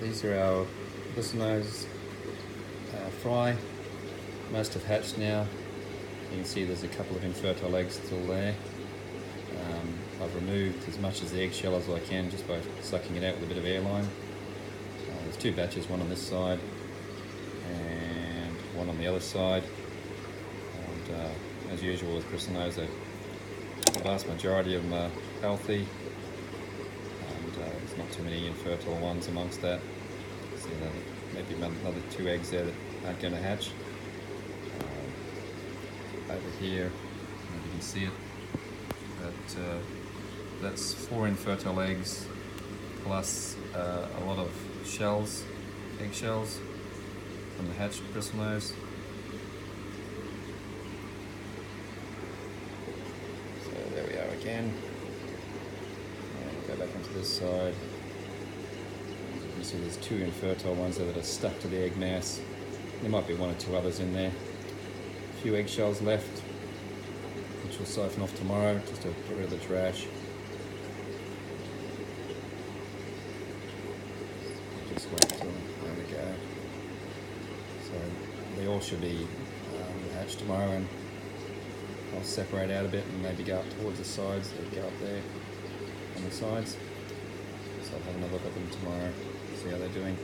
These are our bristlenose fry. Most have hatched now. You can see there's a couple of infertile eggs still there. I've removed as much of the eggshell as I can just by sucking it out with a bit of airline. There's two batches, one on this side and one on the other side. And as usual with bristlenose, the vast majority of them are healthy, and there's not too many infertile ones amongst that. So maybe another 2 eggs there that aren't going to hatch. Over here, maybe you can see it, but that's 4 infertile eggs plus a lot of shells, eggshells from the hatched bristlenose. So there we are again. And go back onto this side. You can see there's 2 infertile ones there that are stuck to the egg mass. There might be 1 or 2 others in there. A few eggshells left, which we'll siphon off tomorrow just to get rid of the trash. Just wait until, there we go. So they all should be hatched tomorrow, and I'll separate out a bit and maybe go up towards the sides. They'll go up there on the sides. So I'll have another look at them tomorrow, see how they're doing.